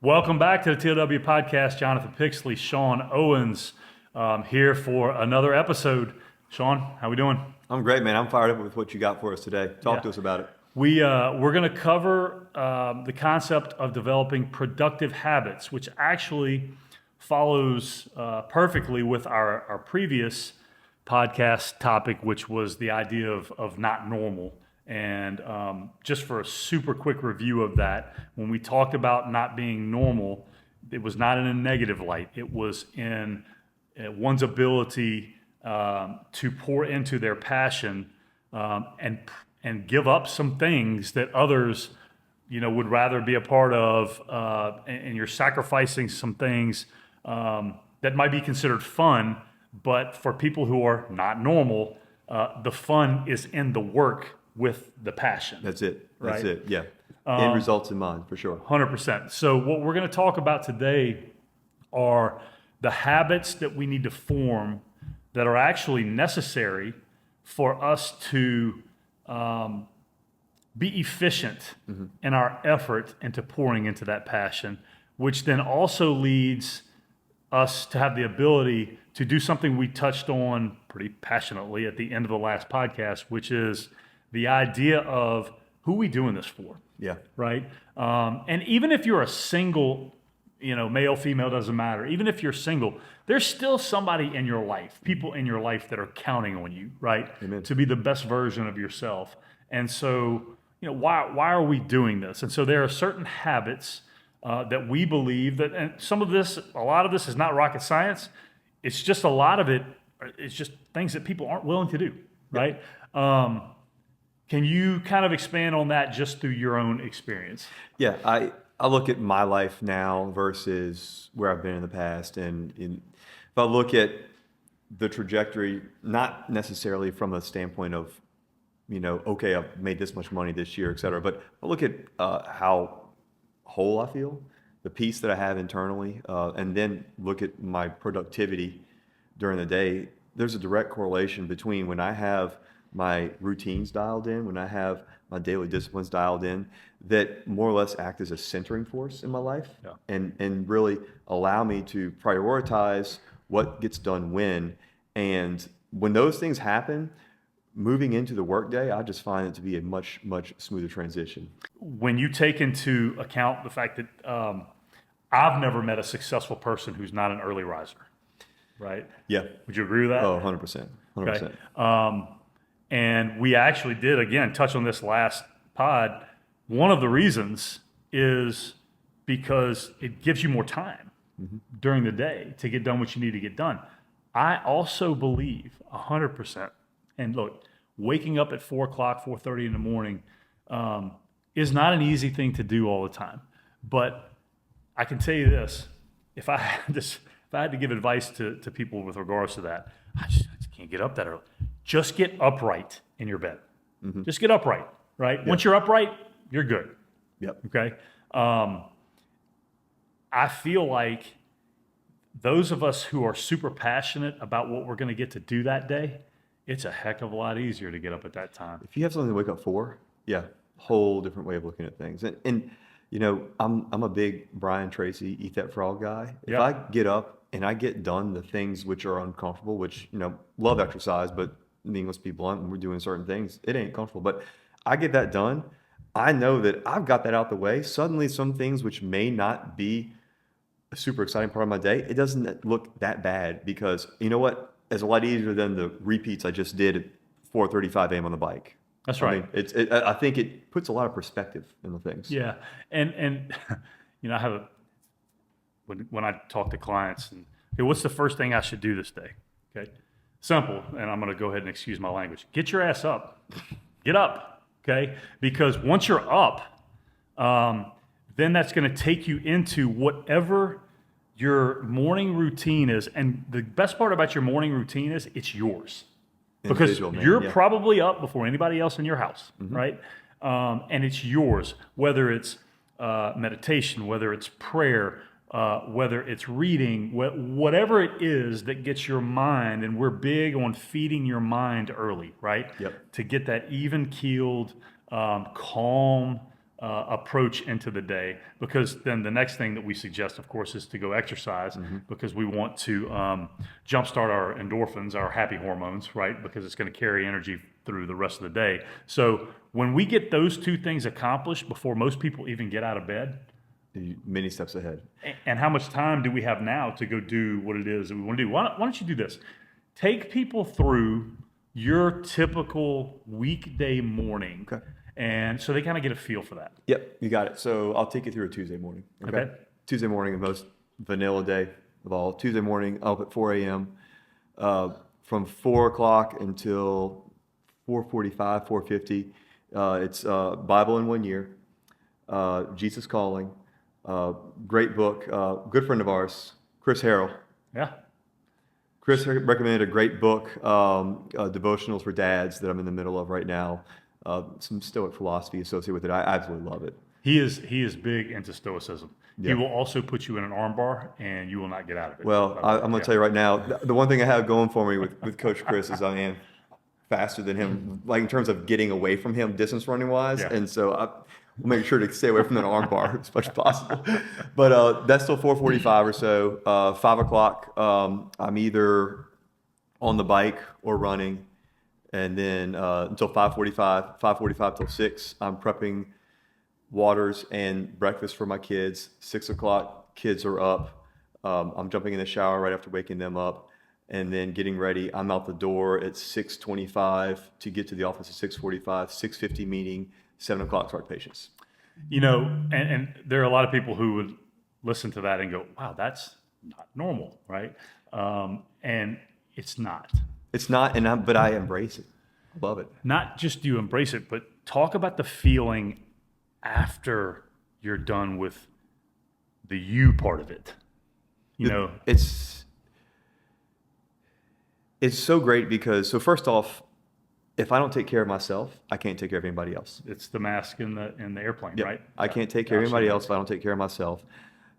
Welcome back to the TLW podcast. Jonathan Pixley, Sean Owens, here for another episode. Sean, how we doing? I'm great, man. I'm fired up with what you got for us today. Talk to us about it. We're going to cover the concept of developing productive habits, which actually follows perfectly with our previous podcast topic, which was the idea of not normal. And just for a super quick review of that, when we talked about not being normal, it was not in a negative light. It was in one's ability to pour into their passion and give up some things that others, would rather be a part of, and you're sacrificing some things that might be considered fun, but for people who are not normal, the fun is in the work with the passion. That's it. That's right? it. Yeah. End results in mind, for sure. 100%. So what we're going to talk about today are the habits that we need to form that are actually necessary for us to be efficient in our effort into pouring into that passion, which then also leads us to have the ability to do something we touched on pretty passionately at the end of the last podcast, which is the idea of who we doing this for. Yeah. Right. And even if you're a single, male, female, doesn't matter. Even if you're single, there's still somebody in your life, people in your life that are counting on you, right? Amen. To be the best version of yourself. And so, why are we doing this? And so there are certain habits that we believe that, and a lot of this is not rocket science. It's just a lot of it. It's just things that people aren't willing to do, right? Can you kind of expand on that just through your own experience? Yeah. I look at my life now versus where I've been in the past. And if I look at the trajectory, not necessarily from a standpoint of, okay, I've made this much money this year, et cetera, but I look at how whole I feel, the peace that I have internally, and then look at my productivity during the day. There's a direct correlation between when I have my routines dialed in, when I have my daily disciplines dialed in, that more or less act as a centering force in my life, and really allow me to prioritize what gets done when. And when those things happen, moving into the workday, I just find it to be a much, much smoother transition. When you take into account the fact that I've never met a successful person who's not an early riser, right? Yeah. Would you agree with that? Oh, 100%. 100%. Okay. And we actually did, again, touch on this last pod. One of the reasons is because it gives you more time during the day to get done what you need to get done. I also believe 100%, and look, waking up at 4 o'clock, 4:30 in the morning is not an easy thing to do all the time. But I can tell you this, if I had to give advice to people with regards to that, I just can't get up that early. Just get upright in your bed. Just get upright, right? Yep. Once you're upright, you're good. Yep. Okay? I feel like those of us who are super passionate about what we're going to get to do that day, it's a heck of a lot easier to get up at that time. If you have something to wake up for, whole different way of looking at things. And I'm a big Brian Tracy, Eat That Frog guy. If I get up and I get done the things which are uncomfortable, which, love exercise, but let's be blunt, when we're doing certain things, it ain't comfortable. But I get that done. I know that I've got that out the way. Suddenly some things which may not be a super exciting part of my day, it doesn't look that bad, because you know what? It's a lot easier than the repeats I just did at 4:35 a.m. on the bike. That's right. I think it puts a lot of perspective into things. Yeah. And I have when I talk to clients, and okay, what's the first thing I should do this day? Okay. Simple. And I'm going to go ahead and excuse my language. Get your ass up. Get up. Okay. Because once you're up, then that's going to take you into whatever your morning routine is. And the best part about your morning routine is it's yours. Because you're probably up before anybody else in your house, right? And it's yours, whether it's meditation, whether it's prayer, whether it's reading, whatever it is that gets your mind, and we're big on feeding your mind early, right? Yep. To get that even-keeled, calm approach into the day, because then the next thing that we suggest, of course, is to go exercise, because we want to jumpstart our endorphins, our happy hormones, right? Because it's going to carry energy through the rest of the day. So when we get those two things accomplished before most people even get out of bed, Many steps ahead. and how much time do we have now to go do what it is that we want to do? Why don't you do this? Take people through your typical weekday morning. Okay. And so they kind of get a feel for that. Yep, you got it. So I'll take you through a Tuesday morning. Okay. Tuesday morning, the most vanilla day of all. Tuesday morning, up at 4 a.m. From 4 o'clock until 4:45, 4:50. It's Bible in 1 year, Jesus Calling, great book, good friend of ours, Chris Harrell. Yeah. Chris recommended a great book, Devotionals for Dads, that I'm in the middle of right now. Some Stoic philosophy associated with it. I absolutely love it. He is big into Stoicism. He Yeah. will also put you in an armbar, and you will not get out of it. Well, I'm going to tell you right now, the one thing I have going for me with Coach Chris is I am faster than him, like in terms of getting away from him distance running wise. Yeah. And so I'll make sure to stay away from that arm bar as much as possible. But that's till 4:45 or so. 5 o'clock, I'm either on the bike or running. And then until 5:45 till 6, I'm prepping waters and breakfast for my kids. 6 o'clock, kids are up. I'm jumping in the shower right after waking them up, and then getting ready. I'm out the door at 6:25 to get to the office at 6:45. 6:50 meeting. 7 o'clock start patients. You know, and there are a lot of people who would listen to that and go, "Wow, that's not normal," right? And it's not. It's not, but I embrace it. I love it. Not just do you embrace it, but talk about the feeling after you're done with the you part of it. You know, It's so great because, so first off, if I don't take care of myself, I can't take care of anybody else. it's the mask in the airplane, Yep. right? I can't take care of anybody else if I don't take care of myself.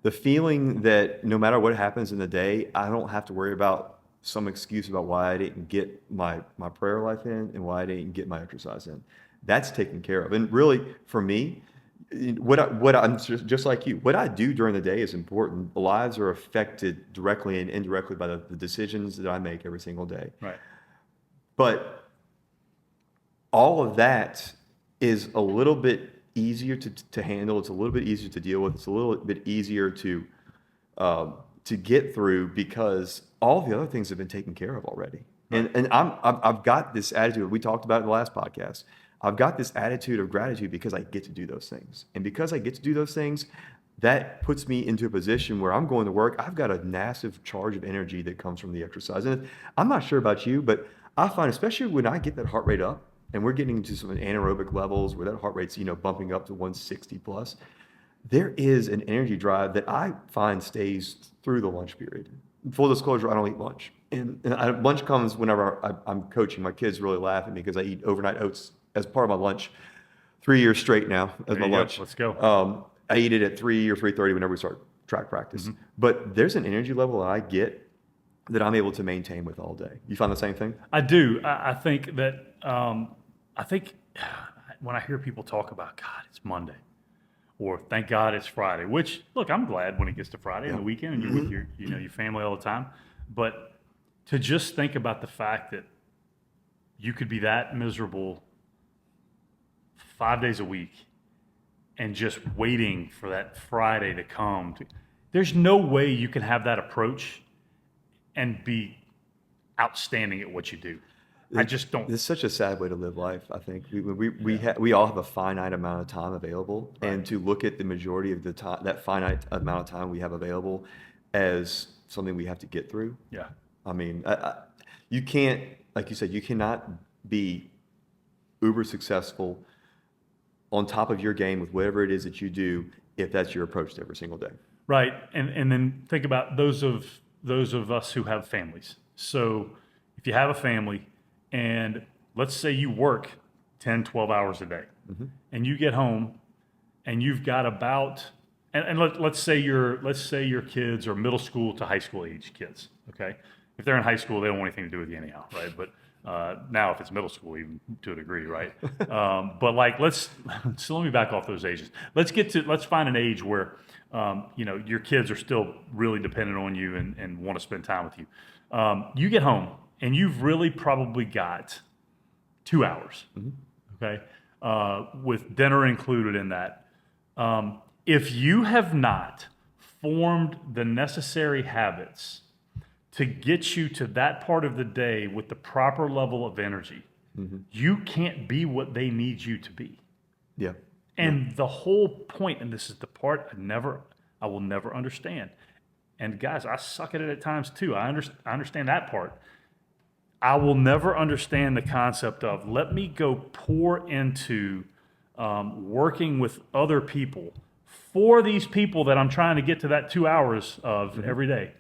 The feeling that no matter what happens in the day, I don't have to worry about some excuse about why I didn't get my prayer life in and why I didn't get my exercise in. That's taken care of. And really, for me, what I'm just like you, what I do during the day is important. Lives are affected directly and indirectly by the decisions that I make every single day. Right. But all of that is a little bit easier to handle. It's a little bit easier to deal with. It's a little bit easier to get through because all the other things have been taken care of already. Right. And I've got this attitude. We talked about it in the last podcast. I've got this attitude of gratitude because I get to do those things. And because I get to do those things, that puts me into a position where I'm going to work. I've got a massive charge of energy that comes from the exercise. And I'm not sure about you, but I find, especially when I get that heart rate up and we're getting into some anaerobic levels where that heart rate's, bumping up to 160 plus, there is an energy drive that I find stays through the lunch period. Full disclosure, I don't eat lunch. And lunch comes whenever I'm coaching. My kids really laugh at me because I eat overnight oats as part of my lunch 3 years straight now as There my you go. lunch. Let's go. I eat it at 3 or 3:30 whenever we start track practice. But there's an energy level that I get that I'm able to maintain with all day. You find the same thing? I do. I think that when I hear people talk about, God, it's Monday, or thank God it's Friday, which, look, I'm glad when it gets to Friday and the weekend and you're with your family all the time. But to just think about the fact that you could be that miserable 5 days a week and just waiting for that Friday to come. There's no way you can have that approach and be outstanding at what you do. I just don't. It's such a sad way to live life, I think. We all have a finite amount of time available, and to look at the majority of the time, that finite amount of time we have available, as something we have to get through. Yeah. I mean, you can't, like you said, you cannot be uber successful on top of your game with whatever it is that you do if that's your approach to every single day. Right. And then think about those of us who have families. So if you have a family and let's say you work 10, 12 hours a day and you get home and you've got about, and let's say your kids are middle school to high school age kids. Okay. If they're in high school, they don't want anything to do with you anyhow. Right. But Now, if it's middle school, even to a degree, right? But like, so let me back off those ages. Let's find an age where, your kids are still really dependent on you and want to spend time with you. You get home and you've really probably got 2 hours, okay, with dinner included in that. If you have not formed the necessary habits to get you to that part of the day with the proper level of energy, you can't be what they need you to be. Yeah. And the whole point, and this is the part I will never understand. And guys, I suck at it at times too. I understand that part. I will never understand the concept of let me go pour into working with other people for these people that I'm trying to get to that 2 hours of every day.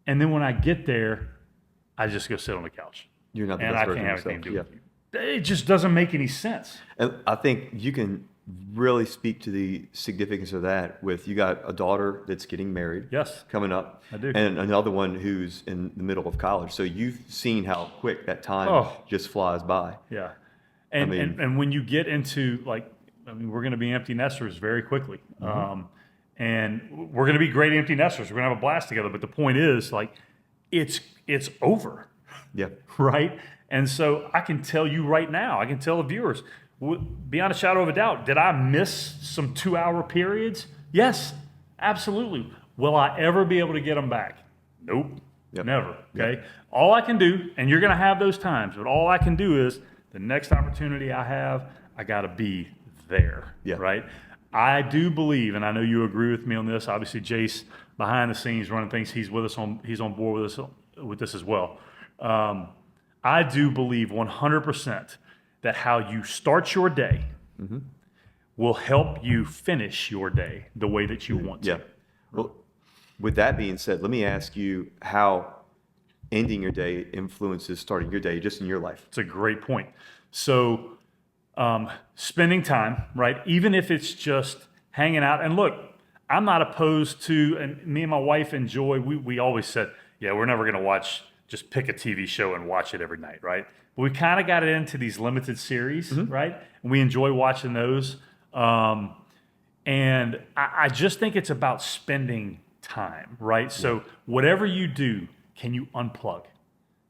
And then when I get there, I just go sit on the couch. You're not the and best I version can't of have anything to yourself. do with you. It just doesn't make any sense. And I think you can really speak to the significance of that with you got a daughter that's getting married. Yes. Coming up. I do. And another one who's in the middle of college. So you've seen how quick that time just flies by. Yeah. And when you get into we're going to be empty nesters very quickly. And we're going to be great empty nesters. We're going to have a blast together. But the point is, it's over. Yeah. Right? And so I can tell you right now, I can tell the viewers, beyond a shadow of a doubt, did I miss some 2-hour periods? Yes, absolutely. Will I ever be able to get them back? Nope. Yep. Never. Okay. Yep. All I can do, and you're going to have those times, but all I can do is the next opportunity I have, I got to be there. Yeah. Right. I do believe, and I know you agree with me on this. Obviously, Jace behind the scenes running things. He's on board with this as well. I do believe 100% that how you start your day will help you finish your day the way that you want to. Yeah. Well, with that being said, let me ask you how ending your day influences starting your day just in your life. It's a great point. So, spending time, right? Even if it's just hanging out. And look, I'm not opposed to, and me and my wife enjoy, we always said, yeah, we're never going to just pick a TV show and watch it every night, right? But we kind of got it into these limited series, right? And we enjoy watching those. And I just think it's about spending time, right? So whatever you do, can you unplug?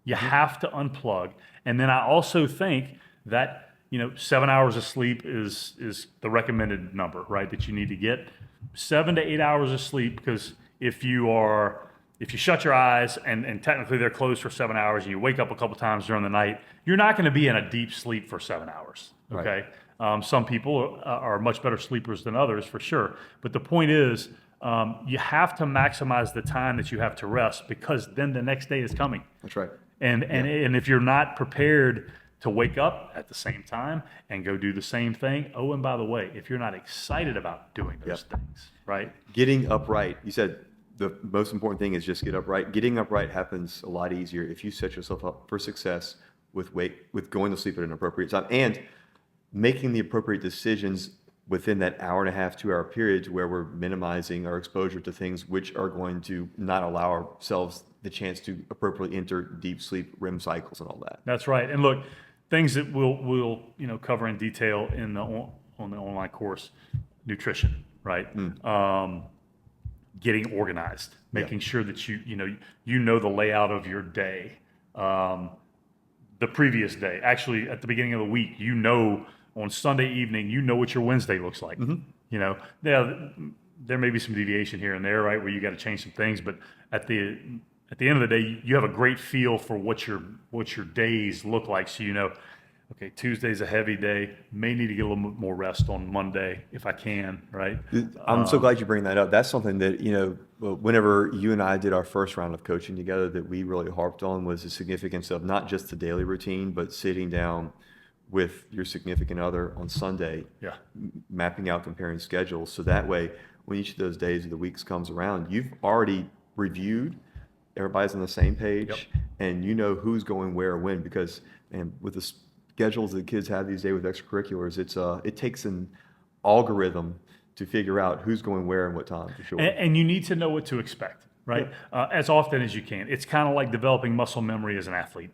You have to unplug. And then I also think that 7 hours of sleep is the recommended number, right? That you need to get 7 to 8 hours of sleep, because if you shut your eyes and technically they're closed for 7 hours and you wake up a couple times during the night, you're not going to be in a deep sleep for 7 hours. Okay. Right. Some people are much better sleepers than others for sure. But the point is, you have to maximize the time that you have to rest, because then the next day is coming. That's right. And if you're not prepared to wake up at the same time and go do the same thing. Oh, and by the way, if you're not excited about doing those things, right? Getting upright. You said the most important thing is just get upright. Getting upright happens a lot easier if you set yourself up for success with going to sleep at an appropriate time and making the appropriate decisions within that hour and a half, 2 hour period, where we're minimizing our exposure to things which are going to not allow ourselves the chance to appropriately enter deep sleep, REM cycles, and all that. That's right. And look, things that we'll cover in detail on the online course: nutrition, right? Getting organized, making sure that you know the layout of your day, the previous day. Actually, at the beginning of the week, on Sunday evening, what your Wednesday looks like. There may be some deviation here and there, right, where you got to change some things, but at the end of the day, you have a great feel for what your days look like. So okay, Tuesday's a heavy day. May need to get a little more rest on Monday if I can, right? I'm so glad you bring that up. That's something that, whenever you and I did our first round of coaching together, that we really harped on was the significance of not just the daily routine, but sitting down with your significant other on Sunday, mapping out, comparing schedules. So that way, when each of those days of the weeks comes around, you've already reviewed, everybody's on the same page, and you know who's going where when, because with the schedules that kids have these days with extracurriculars, it takes an algorithm to figure out who's going where and what time, for sure. And you need to know what to expect, right? As often as you can. It's kind of like developing muscle memory as an athlete.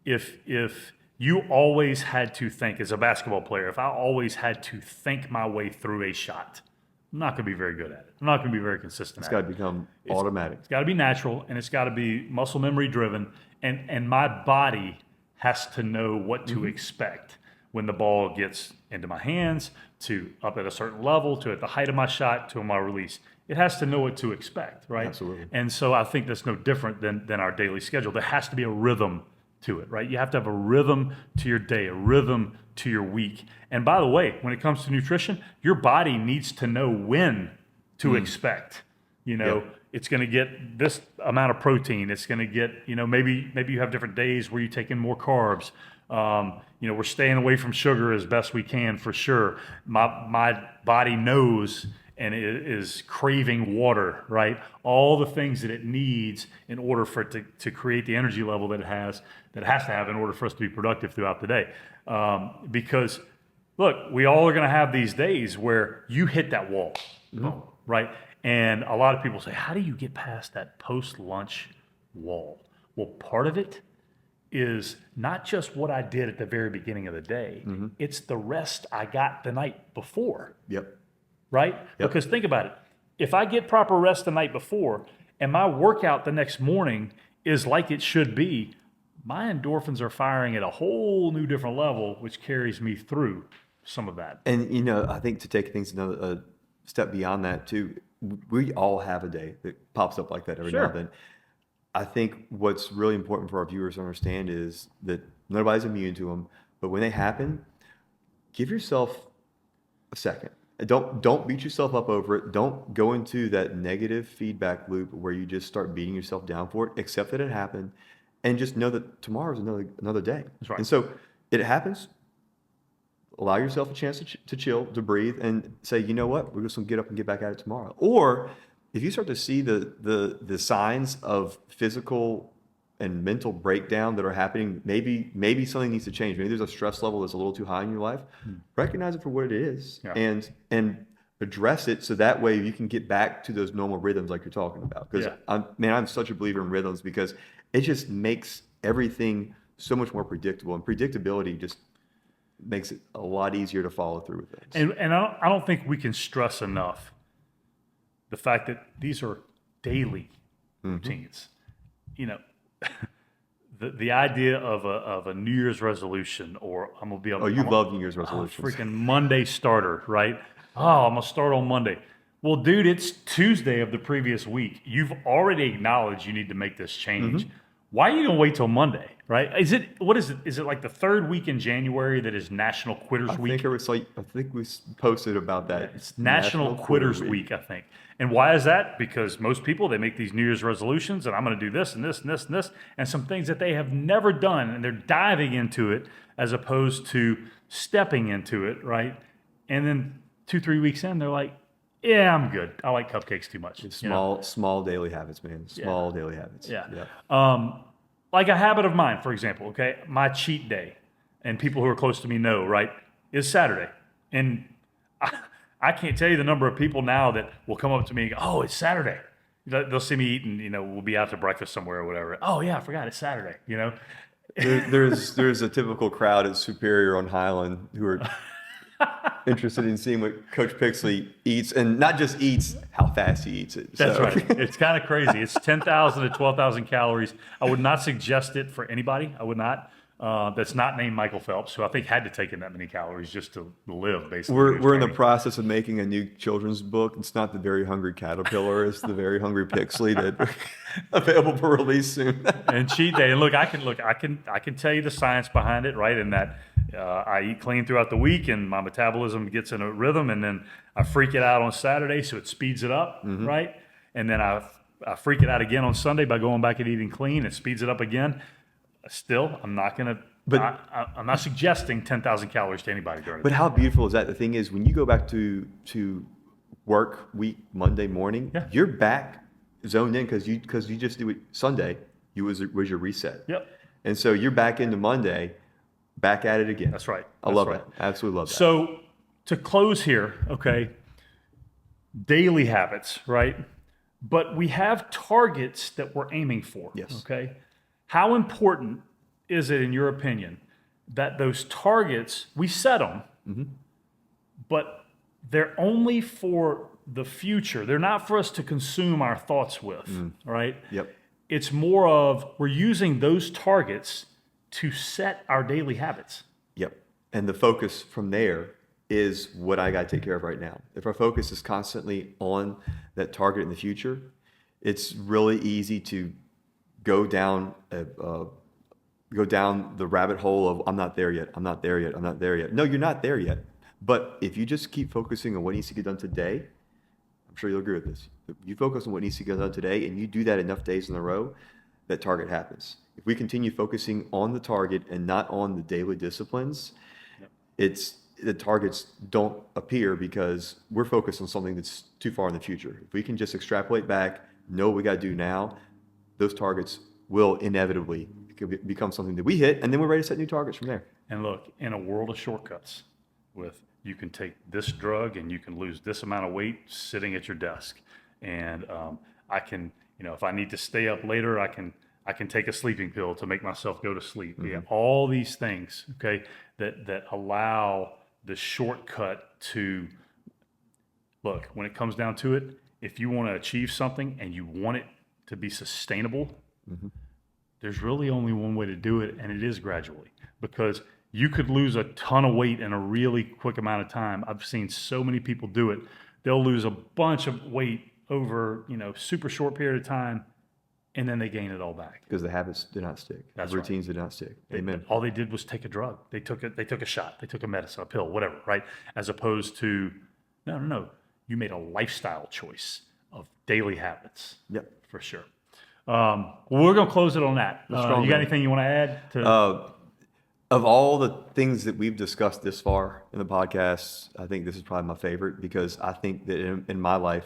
if you always had to think as a basketball player, if I always had to think my way through a shot, I'm not going to be very good at it. I'm not going to be very consistent. It's got to become automatic. It's got to be natural, and it's got to be muscle memory driven, and my body has to know what to expect when the ball gets into my hands, to up at a certain level, to at the height of my shot, to my release. It has to know what to expect, right? Absolutely. And so I think that's no different than our daily schedule. There has to be a rhythm to it, right? You have to have a rhythm to your day, a rhythm to your week. And by the way, when it comes to nutrition, your body needs to know when to expect. You know, it's going to get this amount of protein. It's going to get, you know, maybe you have different days where you take in more carbs. You know, we're staying away from sugar as best we can for sure. My body knows and it is craving water, right? All the things that it needs in order for it to create the energy level that it has to have in order for us to be productive throughout the day. Because look, we all are going to have these days where you hit that wall, right? And a lot of people say, how do you get past that post-lunch wall? Well, part of it is not just what I did at the very beginning of the day. It's the rest I got the night before. Yep. Right? Because think about it. If I get proper rest the night before and my workout the next morning is like it should be, my endorphins are firing at a whole new different level, which carries me through some of that. And, you know, I think to take things another step beyond that too, we all have a day that pops up like that every now and then. I think what's really important for our viewers to understand is that nobody's immune to them, but when they happen, give yourself a second. Don't beat yourself up over it. Don't go into that negative feedback loop where you just start beating yourself down for it. Accept that it happened, and just know that tomorrow is another day. That's right. And so it happens. Allow yourself a chance to chill, to breathe, and say, you know what, we're just gonna get up and get back at it tomorrow. Or if you start to see the signs of physical and mental breakdown that are happening, maybe something needs to change. Maybe there's a stress level that's a little too high in your life. Recognize it for what it is, and address it so that way you can get back to those normal rhythms like you're talking about. Because I'm such a believer in rhythms because it just makes everything so much more predictable, and predictability just makes it a lot easier to follow through with things. And I don't think we can stress enough the fact that these are daily routines. You know, the idea of a New Year's resolution, or I'm gonna be able. Oh, you love New Year's resolutions. Freaking Monday starter, right? Oh, I'm gonna start on Monday. Well, dude, it's Tuesday of the previous week. You've already acknowledged you need to make this change. Why are you gonna wait till Monday, right? Is it like the third week in January that is National Quitters Week? I think we posted about that. It's National Quitters Week, I think. And why is that? Because most people, they make these New Year's resolutions, and I'm going to do this and this and this and this, and some things that they have never done, and they're diving into it as opposed to stepping into it, right? And then 2-3 weeks in, they're like, yeah, I'm good. I like cupcakes too much. It's small daily habits, man. Small daily habits. Like a habit of mine, for example, okay? My cheat day, and people who are close to me know, right, is Saturday. And I can't tell you the number of people now that will come up to me and go, oh, it's Saturday. They'll see me eating, you know, we'll be out to breakfast somewhere or whatever. Oh, yeah, I forgot it's Saturday, you know? There's a typical crowd at Superior on Highland who are interested in seeing what Coach Pixley eats, and not just eats, how fast he eats it. That's right. It's kind of crazy. It's 10,000 to 12,000 calories. I would not suggest it for anybody. I would not. That's not named Michael Phelps, who I think had to take in that many calories just to live, basically. We're in the process of making a new children's book. It's not The Very Hungry Caterpillar. It's The Very Hungry Pixley, that available for release soon. And cheat day. And look, I can tell you the science behind it, right? In that I eat clean throughout the week, and my metabolism gets in a rhythm, and then I freak it out on Saturday, so it speeds it up, right? And then I freak it out again on Sunday by going back and eating clean. It speeds it up again. Still, I'm not going to, but I'm not suggesting 10,000 calories to anybody during. But how beautiful is that? The thing is, when you go back to work week Monday morning, you're back zoned in because you just do it Sunday. Was your reset. Yep. And so you're back into Monday, back at it again. That's right. I love that. I absolutely love that. So to close here, okay, daily habits, right? But we have targets that we're aiming for. Yes. Okay. How important is it, in your opinion, that those targets, we set them, but they're only for the future? They're not for us to consume our thoughts with, right? Yep. It's more of we're using those targets to set our daily habits. Yep. And the focus from there is what I got to take care of right now. If our focus is constantly on that target in the future, it's really easy to go down the rabbit hole of I'm not there yet, I'm not there yet, I'm not there yet. No, you're not there yet. But if you just keep focusing on what needs to get done today, I'm sure you'll agree with this. If you focus on what needs to get done today and you do that enough days in a row, that target happens. If we continue focusing on the target and not on the daily disciplines, the targets don't appear because we're focused on something that's too far in the future. If we can just extrapolate back, know what we got to do now, those targets will inevitably become something that we hit, and then we're ready to set new targets from there. And look, in a world of shortcuts, with you can take this drug and you can lose this amount of weight sitting at your desk, and I can, if I need to stay up later, I can take a sleeping pill to make myself go to sleep. We have all these things, okay, that allow the shortcut to look. When it comes down to it, if you want to achieve something and you want it to be sustainable, there's really only one way to do it, and it is gradually, because you could lose a ton of weight in a really quick amount of time. I've seen so many people do it. They'll lose a bunch of weight over, super short period of time, and then they gain it all back. Because the habits did not stick. That's the routines did not stick. Amen. All they did was take a drug. They took a shot. They took a medicine, a pill, whatever, right? As opposed to, no. You made a lifestyle choice of daily habits. Yep. For sure. Well, we're going to close it on that. You got anything you want to add? Of all the things that we've discussed this far in the podcast, I think this is probably my favorite, because I think that in my life,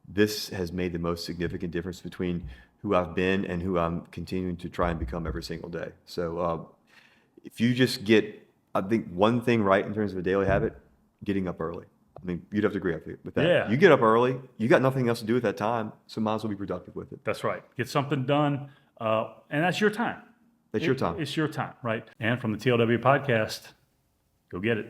this has made the most significant difference between who I've been and who I'm continuing to try and become every single day. So if you just get, I think, one thing right in terms of a daily habit, getting up early. I mean, you'd have to agree with that. Yeah. You get up early, you got nothing else to do at that time, so might as well be productive with it. That's right. Get something done, and that's your time. It's your time. It's your time, right? And from the TLW podcast, go get it.